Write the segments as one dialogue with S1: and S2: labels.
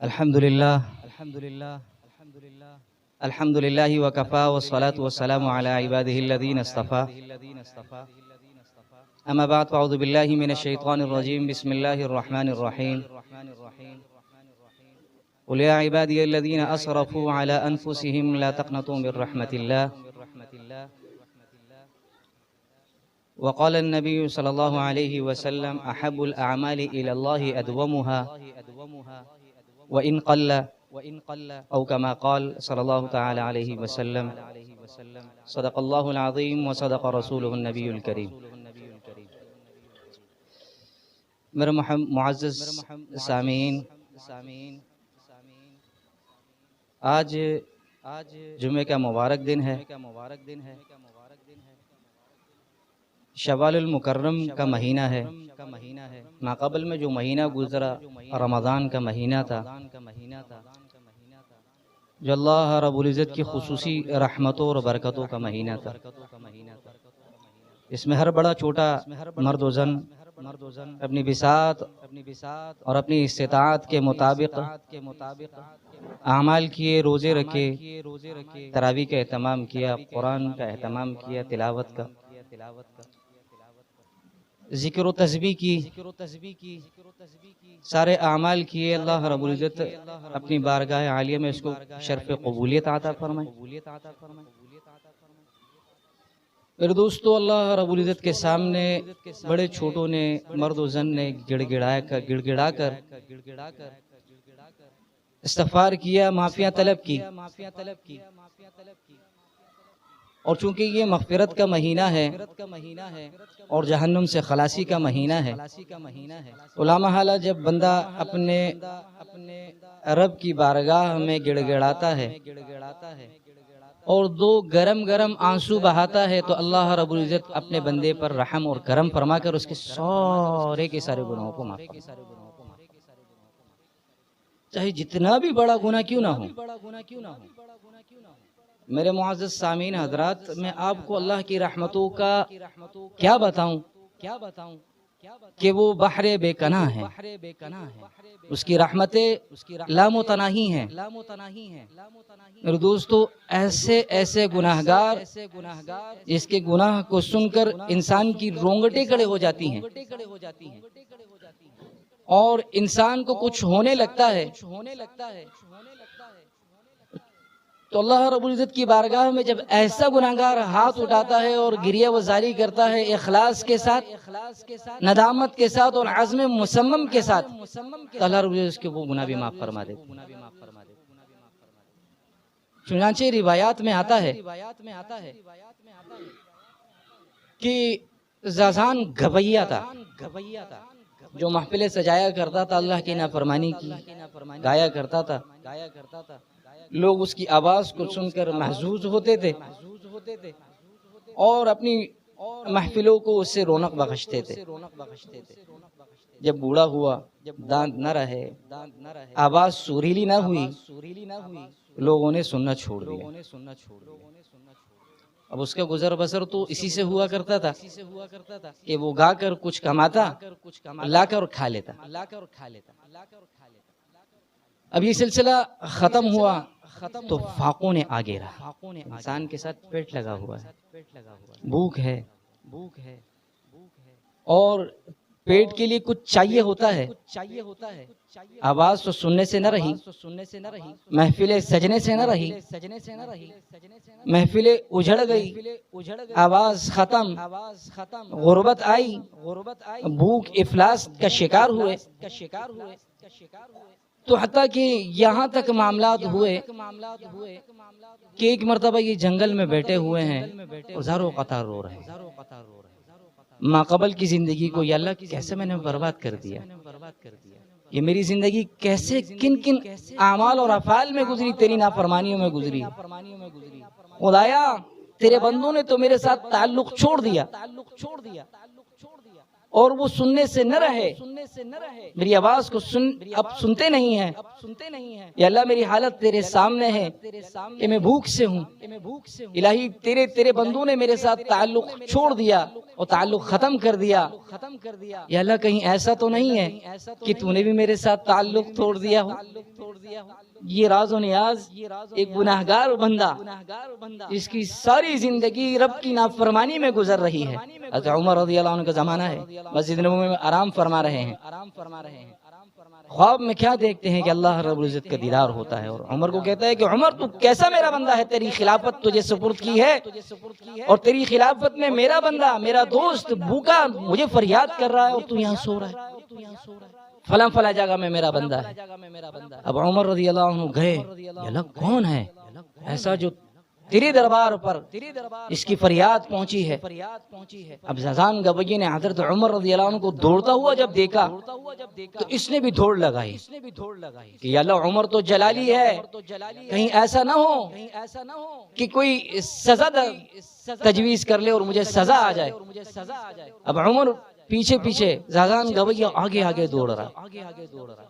S1: الحمد لله الحمد لله وكفى والصلاة والسلام على عباده الذين اصطفى أما بعد فأعوذ بالله من الشيطان الرجيم بسم الله الرحمن الرحيم قل يا عبادي الذين أسرفوا على أنفسهم لا تقنطوا من رحمة الله وقال النبي صلى الله عليه وسلم أحب الأعمال إلى الله أدومها وإن قل أو كما قال صلى الله تعالى عليه وسلم صدق الله العظيم وصدق رسوله النبي الكريم. میرے معزز سامعین، آج جمعے کا مبارک دن ہے، شوال المکرم کا مہینہ ہے. ماقبل میں جو مہینہ گزرا رمضان کا مہینہ تھا، جو اللہ رب العزت کی خصوصی رحمتوں اور برکتوں کا مہینہ تھا. اس میں ہر بڑا چھوٹا مرد و زن اپنی بساط اور اپنی استطاعت کے مطابق اعمال کیے، روزے رکھے، تراویح کا اہتمام کیا، قرآن کا اہتمام کیا، تلاوت کا، ذکر و تسبیح کی، سارے اعمال کیے. اللہ رب العزت اپنی بارگاہ عالیہ میں اس کو شرف قبولیت عطا فرمائے. پھر دوستو، اللہ رب العزت کے سامنے بڑے چھوٹوں نے، مرد و زن نے گڑ گڑا کر استغفار کیا، معافیاں طلب کی. اور چونکہ یہ مغفرت کا مہینہ ہے اور جہنم سے خلاصی کا مہینہ ہے، علماء حالہ جب بندہ اپنے رب کی بارگاہ میں گڑ گڑاتا ہے اور دو گرم آنسو بہاتا ہے تو اللہ رب العزت اپنے بندے پر رحم اور کرم فرما کر اس کے سارے کے سارے گناہوں کو معاف کرتا ہے، چاہے جتنا بھی بڑا گناہ کیوں نہ ہو. میرے معزز سامعین حضرات، میں آپ کو اللہ کی رحمتوں کا کیا بتاؤں کہ وہ بحر بے کناں ہے. اس کی رحمتیں لامتناہی ہیں. میرے دوستو، ایسے گناہگار جس کے گناہ کو سن کر انسان کی رونگٹیں کھڑے ہو جاتی ہیں اور انسان کو کچھ ہونے لگتا ہے، تو اللہ رب العزت کی بارگاہ میں جب ایسا گناہگار ہاتھ اٹھاتا ہے اور گریہ وزاری کرتا ہے اخلاص کے ساتھ، ندامت کے ساتھ اور عزم مصمم کے ساتھ، تو اللہ رب العزت اس کے وہ گناہ بھی معاف فرما دیتا ہے. چنانچہ روایات میں آتا ہے کہ زازان گویہ تھا، جو محفلیں سجایا کرتا تھا، اللہ کی نافرمانی کی گایا کرتا تھا. لوگ اس کی آواز کو سن کر محظوظ ہوتے تھے اور اپنی محفلوں کو اس سے رونق بخشتے تھے. جب بوڑھا ہوا، دانت نہ رہے، آواز سریلی نہ ہوئی، لوگوں نے سننا چھوڑ دیا. اب اس کا گزر بسر تو اسی سے ہوا کرتا تھا کہ وہ گا کر کچھ کماتا، لا کر کھا لیتا. اب یہ سلسلہ ختم ہوا تو فاقوں نے آگے رہا. انسان کے ساتھ پیٹ لگا ہوا ہے، بھوک ہے، اور پیٹ کے لیے کچھ چاہیے ہوتا ہے. آواز تو سننے سے نہ رہی، محفلیں سجنے سے نہ رہی، محفلیں اجڑ گئی، آواز ختم، غربت آئی، بھوک افلاس کا شکار ہوئے. تو حتیٰ کہ یہاں تک معاملات ہوئے کہ ایک مرتبہ یہ جنگل میں بیٹھے ہوئے ہیں اور زاروں قطار رو رہے ہیں. ماقبل کی زندگی کو یا اللہ کیسے میں نے برباد کر دیا، یہ میری زندگی کیسے کن اعمال اور افعال میں گزری، تیری نافرمانیوں میں گزری. خدایا تیرے بندوں نے تو میرے ساتھ تعلق چھوڑ دیا اور وہ سننے سے نہ رہے، میری آواز کو اب سنتے نہیں ہیں. یا اللہ میری حالت تیرے سامنے ہے کہ میں بھوک سے ہوں. الہی تیرے بندوں نے میرے ساتھ تعلق چھوڑ دیا اور تعلق ختم کر دیا. یا اللہ کہیں ایسا تو نہیں ہے کہ تو نے بھی میرے ساتھ تعلق توڑ دیا ہو. یہ راز و نیاز ایک گناہگار بندہ اس کی ساری زندگی رب کی نافرمانی میں گزر رہی ہے. حضرت عمر رضی اللہ عنہ کا زمانہ ہے, مسجد نبوی میں آرام فرما رہے ہیں. خواب میں کیا دیکھتے ہیں کہ اللہ رب العزت کا دیدار ہوتا ہے, اور عمر کو کہتا ہے کہ عمر تو کیسا میرا بندہ ہے, تیری خلافت تجھے سپرد کی ہے اور تیری خلافت میں میرا بندہ میرا دوست بھوکا مجھے فریاد کر رہا ہے اور تو یہاں سو رہا ہے, فلاں فلاں جگہ میں میرا بندہ ہے. اب عمر رضی اللہ عنہ گئے, یہ اللہ کون ہے ایسا جو تیرے دربار پر اس کی فریاد پہنچی ہے. اب زازان گوئی نے حضرت عمر رضی اللہ عنہ کو دوڑتا ہوا جب دیکھا تو اس نے بھی دوڑ لگائی کہ یا اللہ عمر تو جلالی ہے, کہیں ایسا نہ ہو کہ کوئی سزا تجویز کر لے اور مجھے سزا آ جائے. اب عمر پیچھے پیچھے زازان گویا آگے آگے دوڑ رہا.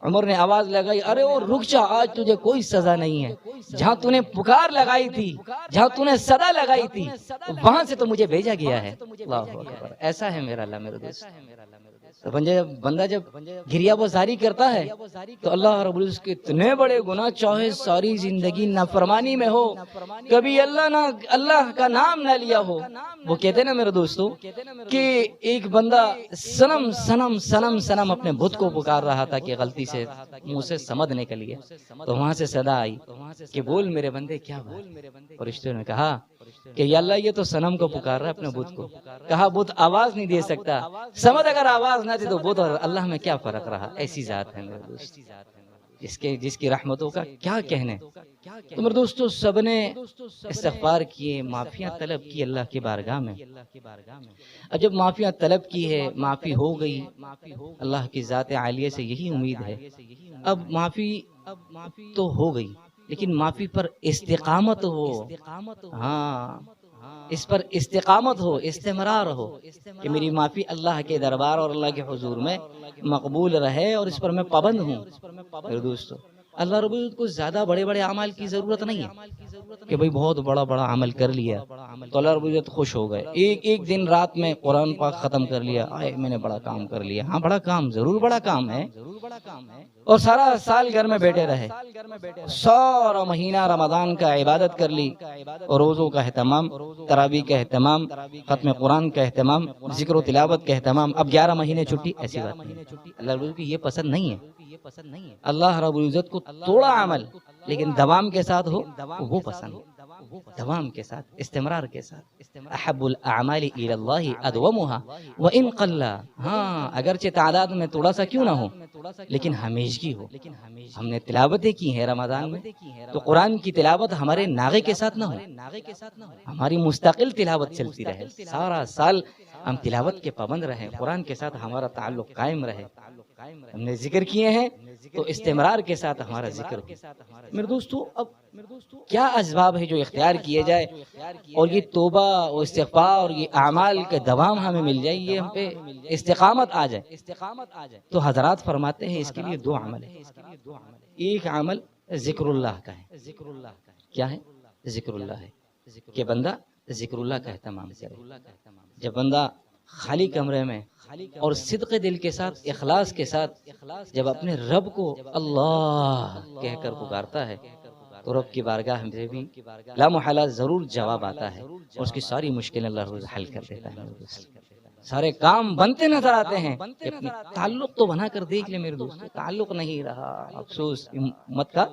S1: عمر نے آواز لگائی, ارے وہ رک جا, آج تجھے کوئی سزا نہیں ہے. جہاں تو نے پکار لگائی تھی, جہاں تو نے صدا لگائی تھی, وہاں سے تو مجھے بھیجا گیا ہے. اللہ اکبر, ایسا ہے میرا اللہ میرے دوست. تو بندہ جب گریہ بازاری کرتا ہے تو اللہ رب العزت کے اتنے بڑے گناہ, چاہے ساری زندگی نافرمانی میں ہو, کبھی اللہ کا نام نہ لیا ہو. وہ کہتے نا میرے دوستو کہ ایک بندہ سنم سنم سنم سنم اپنے بت کو پکار رہا تھا کہ غلطی سے منہ سے سمد نکل گیا, تو وہاں سے صدا آئی کہ بول میرے بندے کیا بات. فرشتوں نے کہا کہ یا اللہ یہ تو صنم کو پکار رہا ہے اپنے بت کو. کہا بت آواز نہیں دے سکتا, سمد اگر آواز نہ دے تو بت اور اللہ میں کیا فرق رہا. ایسی ذات ہے میرے دوست جس کی رحمتوں کا کیا کہنے. تو میرے دوستو سب نے استغفار کیے, معافیاں طلب کی اللہ کی بارگاہ میں. اب جب معافیاں طلب کی ہے, معافی ہو گئی, اللہ کی ذات عالیہ سے یہی امید ہے. اب معافی تو ہو گئی لیکن معافی پر استقامت ہو. ہاں, اس پر استقامت ہو, استمرار ہو کہ میری معافی اللہ کے دربار اور اللہ کے حضور میں مقبول رہے اور اس پر میں پابند ہوں. میرے دوستو اللہ رب العزت کو زیادہ بڑے بڑے اعمال کی ضرورت نہیں ہے کہ بھئی بہت بڑا بڑا عمل کر لیا تو اللہ رب العزت خوش ہو گئے. ایک دن رات میں قرآن پاک ختم کر لیا, آئے میں نے بڑا کام کر لیا. ہاں بڑا کام, ضرور بڑا کام ہے, اور سارا سال گھر میں بیٹھے رہے, سارا مہینہ رمضان کا عبادت کر لی, اور روزوں کا اہتمام, تراویح کا اہتمام, ختم قرآن کا اہتمام, ذکر و تلاوت کا اہتمام. اب 11 مہینے چھٹی, ایسی بات نہیں. اللہ رب العزت کو یہ پسند نہیں ہے. اللہ رب العزت کو تھوڑا عمل لیکن دوام کے ساتھ ہو وہ پسند ہے. دوام کے ساتھ, استمرار کے ساتھ. احب الاعمال الی اللہ ادومها وان قل. ہاں اگرچہ تعداد میں تھوڑا سا کیوں نہ ہو لیکن ہمیشگی ہو. ہم نے تلاوتیں کی ہیں رمضان میں, تو قرآن کی تلاوت ہمارے ناغے کے ساتھ نہ ہو, ہماری مستقل تلاوت چلتی رہے. سارا سال ہم تلاوت کے پابند رہیں, قرآن کے ساتھ ہمارا تعلق قائم رہے. ہم نے ذکر کیے ہیں تو استمرار کے ساتھ ہمارا ذکر ہو. میرے دوستو اب کیا اسباب ہے جو اختیار کیے جائے اور یہ توبہ اور استغفار اور یہ اعمال کے دوام ہمیں مل جائے, یہ ہم پہ استقامت آ جائے. تو حضرات فرماتے ہیں اس کے لیے 2 عمل ہیں. ایک عمل ذکر اللہ کا ہے. کیا ہے؟ ذکر اللہ ہے کہ بندہ ذکر اللہ کا اہتمام کرے. جب بندہ خالی کمرے میں اور صدق دل کے ساتھ, اخلاص کے ساتھ جب اپنے رب کو اللہ کہہ کر پکارتا ہے تو رب کی بارگاہ میں بھی لا محالہ ضرور جواب آتا ہے اور اس کی ساری مشکلیں اللہ روز حل کر دیتا ہے. سارے کام بنتے نظر آتے ہیں. تعلق تو بنا کر دیکھ لے میرے دوست, تعلق نہیں رہا, افسوس. امت کا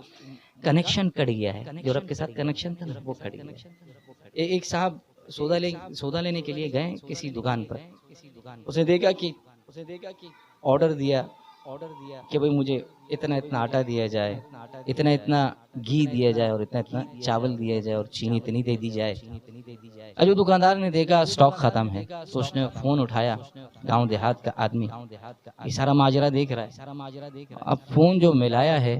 S1: کنیکشن کٹ گیا ہے, جو رب کے ساتھ کنیکشن تھا نا وہ کٹ گیا. ایک صاحب سودا لینے کے لیے گئے کسی دکان پر. اس نے دیکھا کہ آرڈر دیا کہ بھئی مجھے اتنا آٹا دیا جائے, اتنا گھی دیا جائے اور اتنا چاول دیا جائے اور چینی اتنی دے دی جائے. جو دکاندار نے دیکھا سٹاک ختم ہے تو اس نے فون اٹھایا, گاؤں دیہات کا آدمی یہ سارا ماجرا دیکھ رہا ہے. اب فون جو ملایا ہے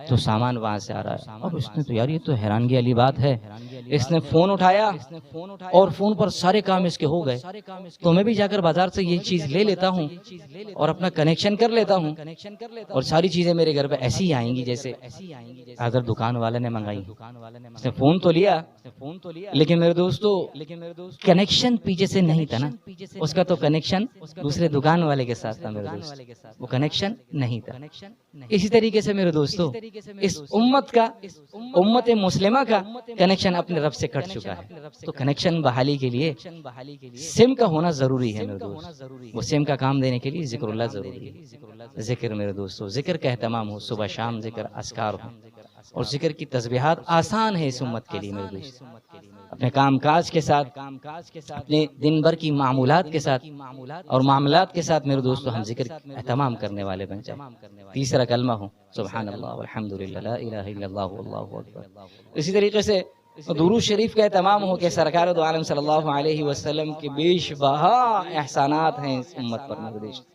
S1: تو سامان وہاں سے آ رہا ہے. اب اس نے تو یار یہ تو حیرانگی والی بات ہے. اس نے فون اٹھایا اور فون پر سارے کام اس کے ہو گئے. تو میں بھی جا کر بازار سے یہ چیز لے لیتا ہوں اور اپنا کنیکشن کر لیتا ہوں اور ساری چیزیں میرے گھر پہ ایسی ہی آئیں گی جیسے حضرت دکان والے نے منگائی. اس نے فون تو لیا لیکن میرے دوستو کنیکشن پیچھے سے نہیں تھا نا. اس کا تو کنیکشن دوسرے دکان والے کے ساتھ تھا میرے دوست, وہ کنیکشن نہیں تھا. اسی طریقے سے میرے دوستو اس امت مسلمہ کا کنیکشن اپنے رب سے کٹ چکا ہے. تو کنیکشن بحالی کے لیے سم کا ہونا ضروری ہے میرے دوست. وہ سم کا کام دینے کے لیے ذکر اللہ ضروری ہے. ذکر میرے دوستو, ذکر کا اہتمام ہو, صبح شام ذکر اذکار ہو, اور ذکر کی تسبیحات آسان ہے اس امت کے لیے میرے دوست. اپنے کام کاج کے ساتھ, اپنے دن بھر کی معمولات کے ساتھ اور معاملات کے ساتھ میرے دوستو ہم ذکر اہتمام کرنے والے بن جائیں. تیسرا کلمہ ہو سبحان اللہ والحمدللہ لا الہ الا اللہ واللہ اکبر. اسی طریقے سے درود شریف کا اہتمام ہو کہ سرکار دو عالم صلی اللہ علیہ وسلم کے بیش بہا احسانات ہیں اس امت پر میرے دوست.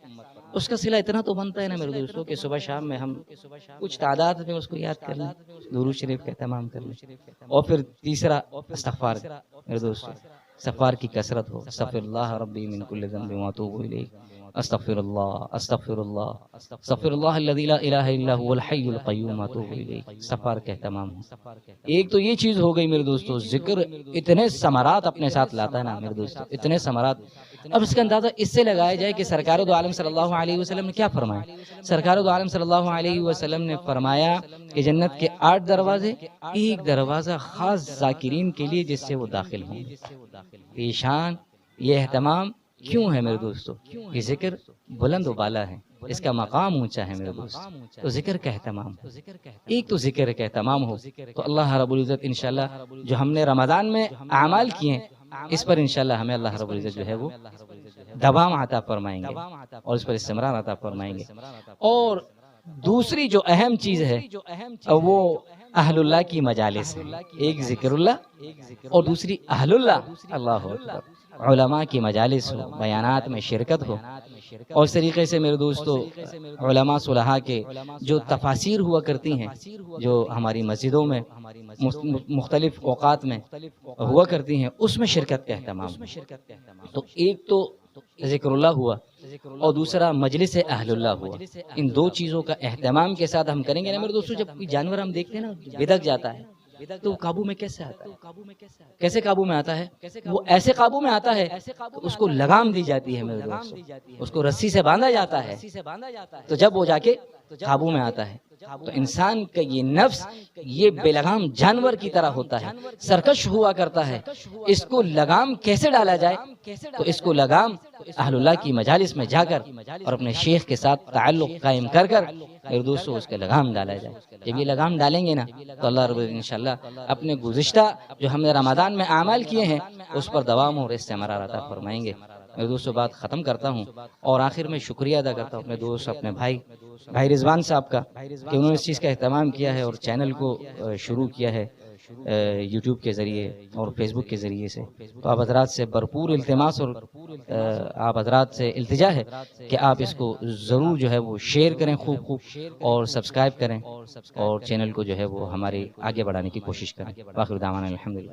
S1: اس کا صلہ اتنا تو بنتا ہے نا میرے دوستوں کہ صبح شام میں ہم کچھ تعداد میں اس کو یاد کر لیں, درود شریف کا اہتمام کر لیں. اور پھر تیسرا استغفار میرے دوستوں, استغفار کی کثرت ہو. استغفر اللہ ربی من کل ذنب واتوب الیہ, استغفر اللہ استغفر اللہ استغفر اللہ الذی لا الہ الا هو الحی القیوم اتوب الیہ. استغفار کا اہتمام ہو. ایک تو یہ چیز ہو گئی میرے دوستو, ذکر اتنے ثمرات اپنے ساتھ لاتا ہے نا میرے دوستو, اتنے ثمرات. اب اس کا اندازہ اس سے لگایا جائے کہ سرکار دو عالم صلی اللہ علیہ وسلم نے کیا فرمایا. سرکار دو عالم صلی اللہ علیہ وسلم نے فرمایا کہ جنت کے 8 دروازے, ایک دروازہ خاص ذاکرین کے لیے جس سے وہ داخل ہوں. پیشان یہ اہتمام کیوں ہے میرے دوستو؟ یہ ذکر بلند و بالا ہے, اس کا مقام اونچا ہے میرے دوست. تو ذکر کا اہتمام, ایک تو ذکر کا اہتمام ہو تو اللہ رب العزت انشاءاللہ جو ہم نے رمضان میں اعمال کیے اس پر انشاءاللہ ہمیں اللہ رب العزت جو ہے وہ دوام عطا فرمائیں گے اور اس پر استمرار عطا فرمائیں گے. اور دوسری جو اہم چیز ہے وہ اہل اللہ کی مجالس ہے. ایک ذکر اللہ اور دوسری اہل اللہ. اللہ اکبر. علماء کی مجالس ہو, بیانات میں شرکت ہو. اور اس طریقے سے میرے دوستو علماء صلحاء کے جو تفاسیر ہوا کرتی ہیں جو ہماری مسجدوں میں مختلف اوقات میں ہوا کرتی ہیں, اس میں شرکت کا اہتمام. تو ایک تو ذکر اللہ ہوا اور دوسرا مجلس اہل اللہ ہوا. ان دو چیزوں کا اہتمام کے ساتھ ہم کریں گے نا میرے دوستو. جب کوئی جانور ہم دیکھتے ہیں نا بدک جاتا ہے تو قابو میں کیسے آتا ہے؟ کیسے قابو میں آتا ہے؟ وہ ایسے قابو میں آتا ہے کہ اس کو لگام دی جاتی ہے میرے دوستو, اس کو رسی سے باندھا جاتا ہے, تو جب وہ جا کے قابو میں آتا ہے. تو انسان کا یہ نفس یہ بے لگام جانور کی طرح ہوتا ہے, سرکش ہوا کرتا ہے. اس کو لگام کیسے ڈالا جائے؟ تو اس کو لگام اہل اللہ کی مجالس میں جا کر اور اپنے شیخ کے ساتھ تعلق قائم کر کر میرے دوستو اس کا لگام ڈالا جائے. جب یہ لگام ڈالیں گے نا تو اللہ رب انشاءاللہ اپنے گزشتہ جو ہم نے رمضان میں اعمال کیے ہیں اس پر دوام اور استمرار عطا فرمائیں گے. میرے دوستو بات ختم کرتا ہوں اور آخر میں شکریہ ادا کرتا ہوں اپنے دوست اپنے بھائی رضوان صاحب کا کہ انہوں نے اس چیز کا اہتمام کیا ہے اور چینل کو شروع کیا ہے یوٹیوب کے ذریعے اور فیس بک کے ذریعے سے. تو آپ حضرات سے بھرپور التماس اور آپ حضرات سے التجا ہے کہ آپ اس کو ضرور جو ہے وہ شیئر کریں خوب اور سبسکرائب کریں اور چینل کو جو ہے وہ ہمارے آگے بڑھانے کی کوشش کریں. واخر دعوانا الحمدللہ.